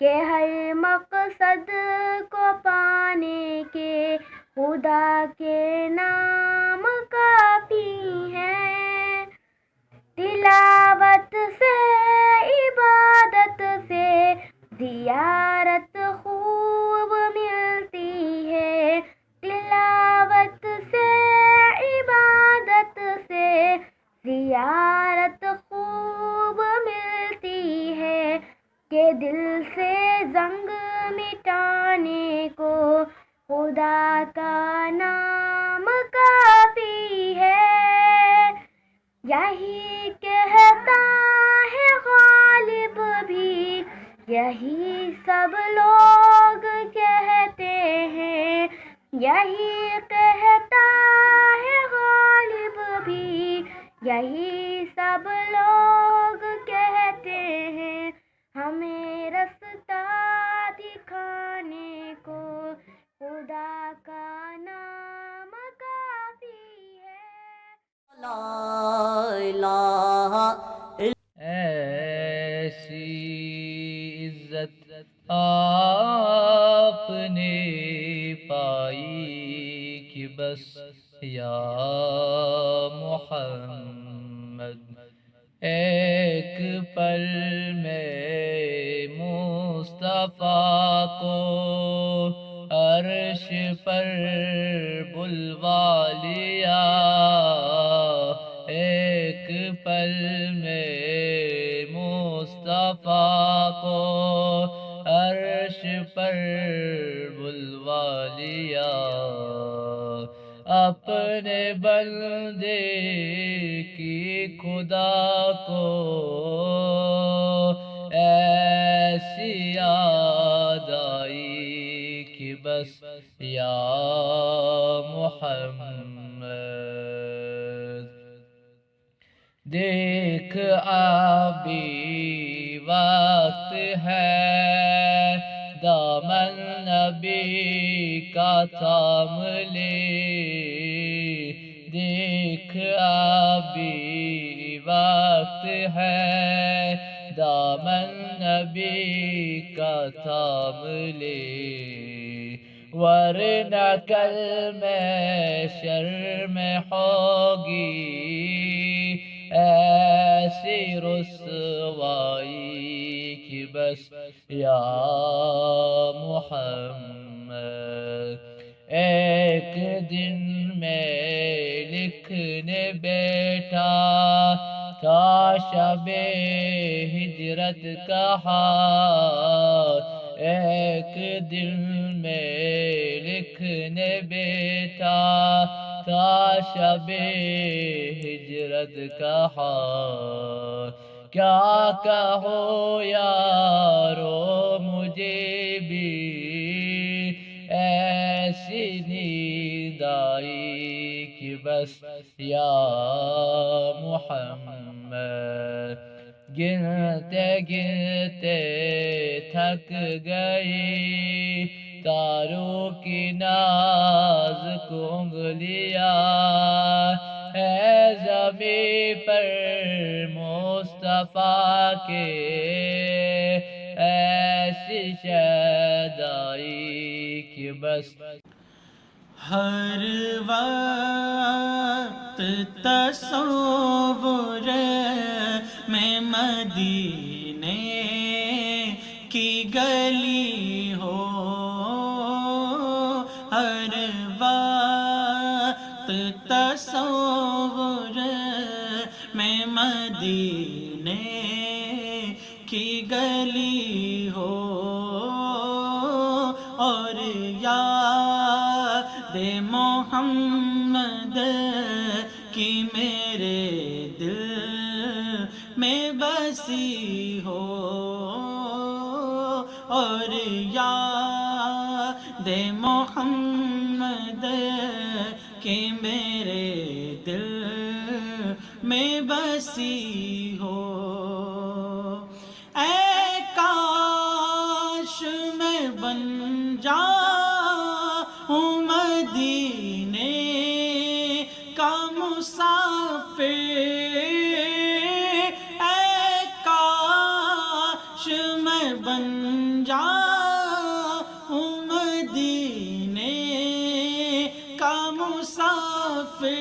کہ ہر مقصد کو پانے کے خدا کے نام کافی ہے. تلاوت سے عبادت سے زیارت خوب ملتی ہے. تلاوت سے عبادت سے زیارت خوب ملتی ہے. کہ دل سے زنگ مٹانے کو خدا کا نام کافی ہے. یہی کہتا ہے غالب بھی، یہی سب لوگ کہتے ہیں. یہی کہتا ہے غالب بھی، یہی سب لوگ کہتے ہیں. ہمیں رستہ دکھانے کو خدا کا نام کافی ہے. لا الہ ایسی عزت آپ نے پائی کہ بس یا محمد ایک پل میں مصطفیٰ کو عرش پر بلوا لیا. ایک پل میں مصطفیٰ کو عرش پر بلوا لیا. اپنے بندے کی خدا کو ایسی یاد آئی کہ بس یا محمد. دیکھ ابھی وقت ہے، دامن نبی کا تھام لے. دیکھ ابھی وقت ہے، دامن نبی کا تھام لے. ورنہ کل میں شرم ہوگی، ایسی رسوائی کہ بس یا محمد. ایک دن میں لکھنے بیٹھا تھا شب ہجرت کا حال. ایک دن میں لکھنے بیٹھا تھا شب ہجرت کا حال. کیا کہو یارو مجھے بھی ایسی نیند آئی کہ بس یا محمد. گنتے گنتے تھک گئی تاروں کی نازک انگلیاں. ہے زمین پر مصطفیٰ کے ایسی شیدائی کہ بس ہر وقت تصور میں مدینے کی گلی ہو. ہر وقت تصور میں مدینے کی گلی ہو. اور یاد محمد کی میرے دل میں بسی ہو. اور یاد محمد کی میرے دل میں بسی ہو. اے کاش میں بن جاؤں مدینے کا مسافر. اے کاش میں بن جاؤں مدینے کا مسافر،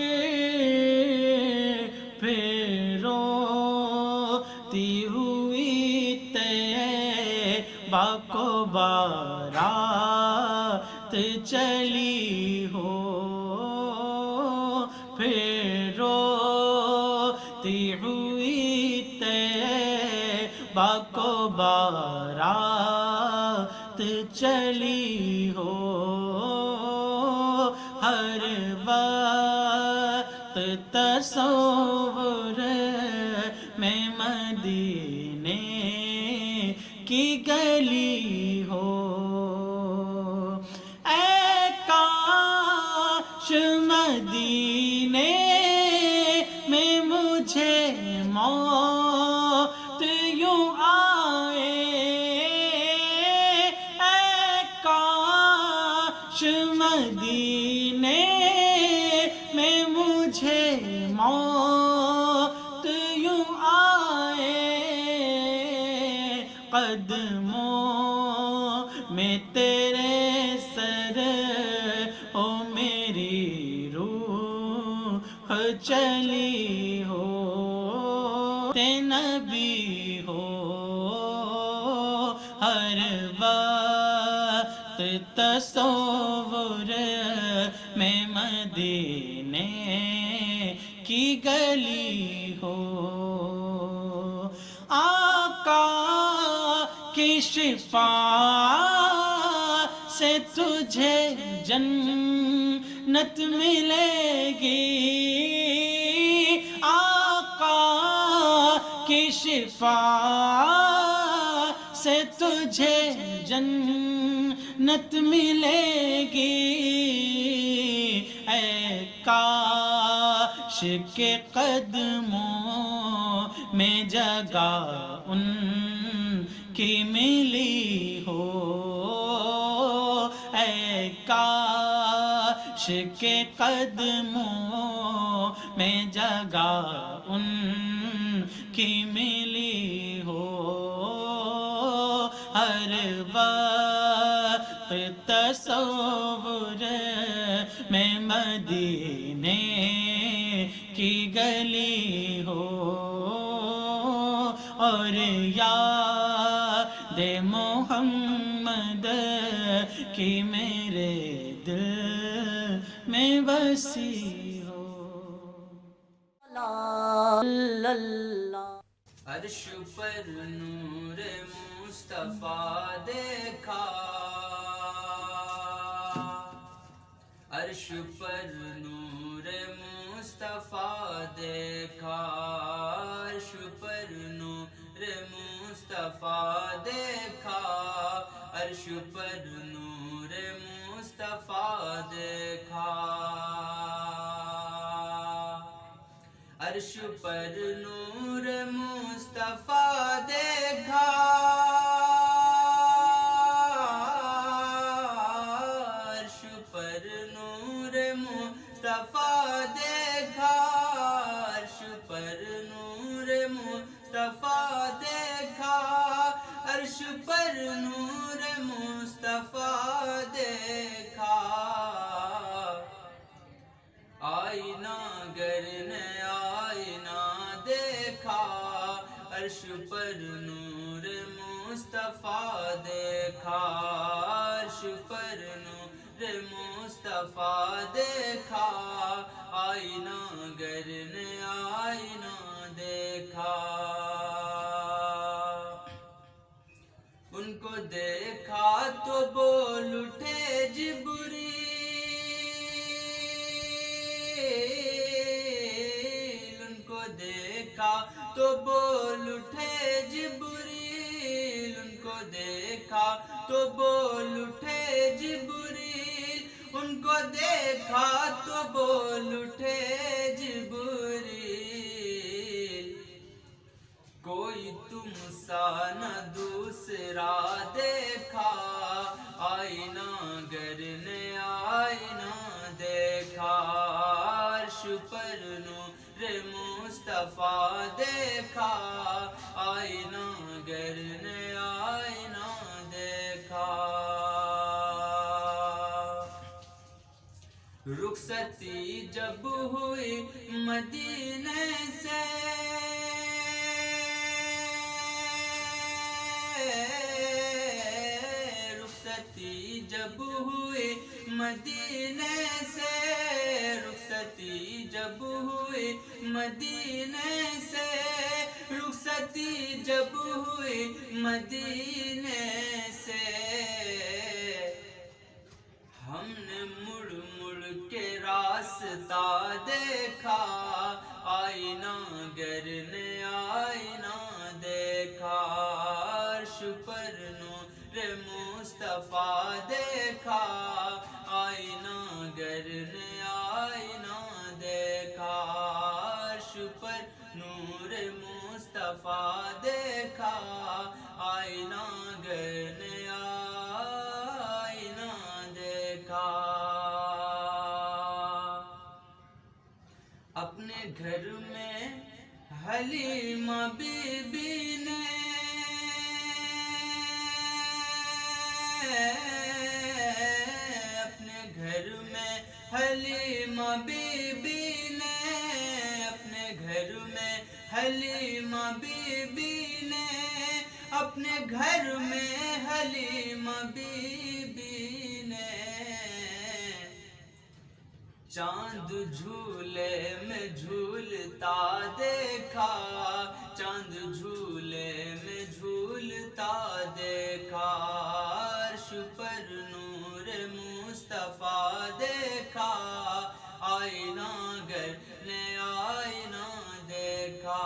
پھر روتی ہوئی طیبہ کو بارات چلی ہو، پھر روتی ہوئی طیبہ کو بارات چلی ہو، ہر وقت تصور میں مدینے کی گلی ہو، اے کاش مدینے میں مجھے موت یوں آئے، اے کاش مدینے میں مجھے موت یوں آئے، قدموں میں تیرے سر ہو میری روح چلی ہو، تے نبی ہو، ہر وقت تصور میں مدینے کی گلی ہو، آقا کی شفاعت سے تجھے جنت ملے گی، آقا کی شفاعت سے تجھے جنت ملے گی، اے کاش کے قدموں میں جگہ ان کی ملی ہو، اے کاش کے قدموں میں جگہ ان کی ملی ہو، ہر وقت تصور میں مدینے کی گلی ہو، اور یاد محمد کی میرے دل میں بسی ہو۔ عرش پر نور مصطفیٰ دیکھا، عرش پر نور مصطفیٰ دیکھا، عرش پر نور مصطفیٰ دیکھا، عرش پر نور مصطفیٰ دیکھا، عرش پر نور مصطفیٰ دیکھا، عرش پر نور مصطفیٰ دیکھا، عرش پر نور مصطفیٰ دیکھا، عرش پر نور مصطفیٰ دیکھا، آئینہ گر نے آئینہ دیکھا، عرش پر نور مصطفیٰ دیکھا، عرش پر نور مصطفیٰ دیکھا، آئینہ گر نے آئینہ دیکھا، ان کو دیکھا تو بول اٹھے جبریل، ان کو دیکھا تو بول اٹھے جبریل، ان کو دیکھا تو بول اٹھے جبریل، ان کو دیکھا تو بول اٹھے جبریل، کوئی تم سا نہ دوسرا دیکھا، آئینہ گر نے آئینہ دیکھا، عرش پر نور مصطفیٰ دیکھا، آئینہ گر نے آئینہ دیکھا، رخصتی جب ہوئی مدینے سے رخصتی جب ہوئی مدینے سے رخصتی جب ہوئی مدینے سے رخصتی جب ہوئی مدینے سے ہم نے مڑ مڑ کے راستہ دیکھا آئینہ گر نے آئینہ دیکھا عرش پر نور مصطفیٰ دیکھا آئینہ گر نے آئینہ دیکھا عرش پر نور مصطفیٰ دیکھا آئینہ گر نے آئینہ دیکھا اپنے گھر میں حلیمہ بی بی نے اپنے گھر میں حلیمہ بی بی نے اپنے گھر میں حلیمہ بی بی نے اپنے گھر میں حلیمہ بی بی نے چاند جھولے میں جھولتا دیکھا چاند جھولے میں جھولتا دیکھا عرش پر نور مصطفیٰ دیکھا آئینہ گر نے آئینہ دیکھا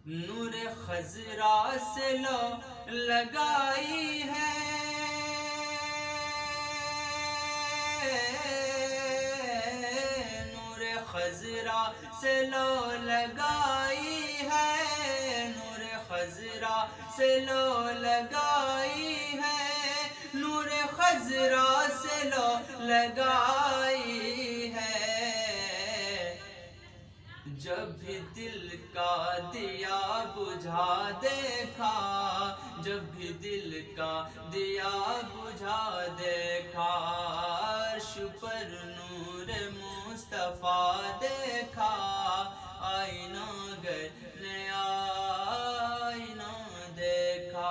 نور خضرا سے لو لگائی ہے نور خضرا سے لو لگائی ہے نور خضرا سے لو لگائی ہے نور خضرا سے لو لگائی ہے جب بھی دل کا دیا بجھا دیکھا جب بھی دل کا دیا بجھا دیکھا عرش پر نور مصطفیٰ دیکھا آئینہ گر نے آئینہ دیکھا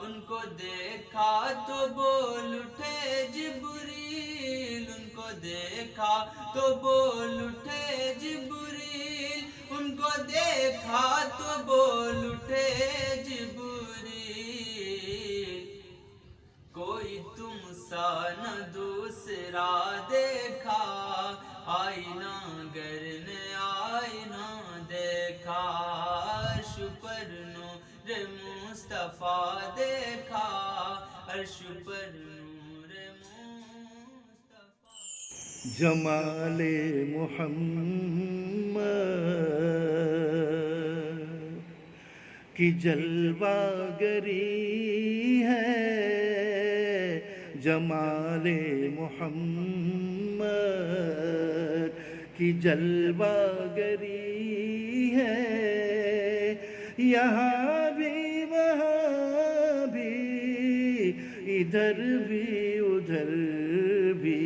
ان کو دیکھا تو بول اٹھے جبریل ان کو دیکھا تو بول اٹھے جبریل ان کو دیکھا تو بول اٹھے جبریل کوئی تم سا نہ دوسرا دیکھا آئینہ گر نے آئینہ دیکھا عرش پر نور مصطفیٰ دیکھا عرش پر نور مصطفیٰ جمال محمد کی جلوہ گری ہے جمال محمد کی جلوہ گری ہے یہاں بھی وہاں بھی ادھر بھی ادھر بھی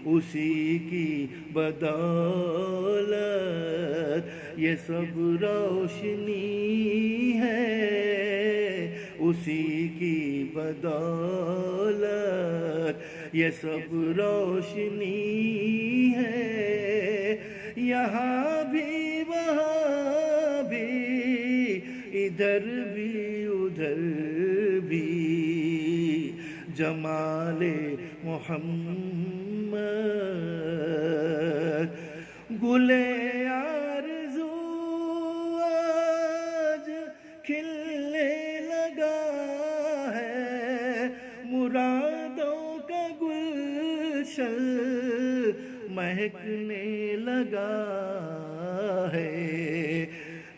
اسی کی بدولت یہ سب روشنی ہے اسی کی بدولت یہ سب روشنی ہے یہاں بھی وہاں بھی ادھر بھی ادھر بھی جمال محمد گلے آرزو آج کھلنے لگا ہے مرادوں کا گلشن مہکنے لگا ہے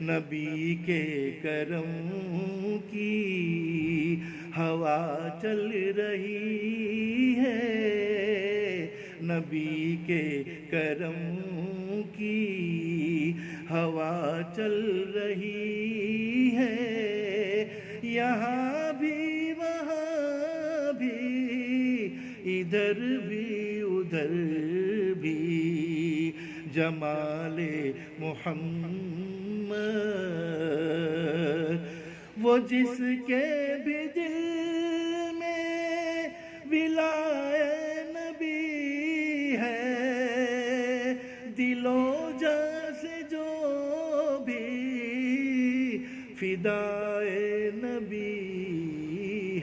نبی کے کرم کی ہوا چل رہی ہے نبی کے کرم کی ہوا چل رہی ہے یہاں بھی وہاں بھی ادھر بھی ادھر بھی جمال محمد، وہ جس کے بھی دل میں ولایت نبی ہے، دل و جاں سے جو بھی فدائے نبی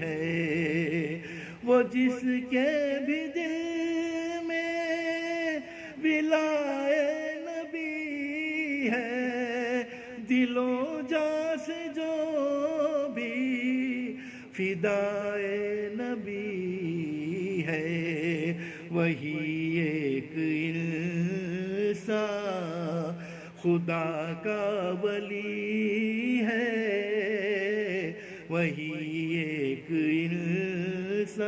ہے، وہ جس کے بھی دل میں ولایت نبی ہے، دل و جاں سے جو بھی فدائے نبی ہے، وہی ایک انسان خدا کا ولی ہے، وہی ایک انسان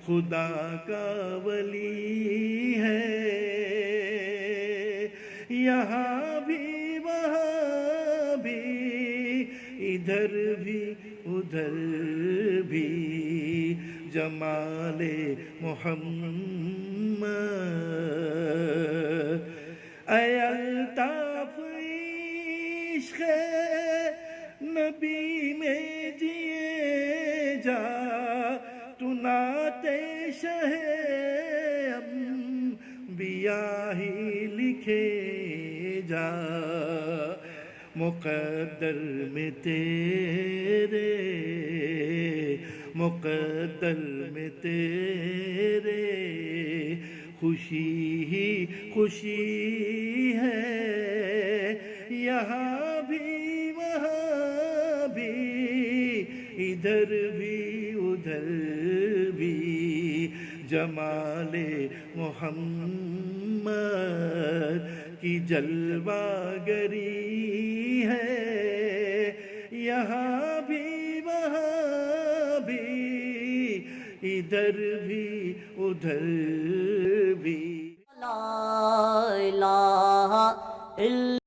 خدا کا ولی ہے، یہاں بھی وہاں بھی ادھر بھی ادھر بھی جمال محمد، اے الطاف عشق نبی میں جیے جا، تو نعت شہ انبیاء ہی لکھے جا، مقدر میں تیرے، مقدر میں تیرے خوشی ہی خوشی ہے، یہاں بھی وہاں بھی ادھر بھی ادھر بھی جمال محمد کی جلوہ گری ہے، یہاں بھی وہاں بھی ادھر بھی ادھر بھی لا الہ الا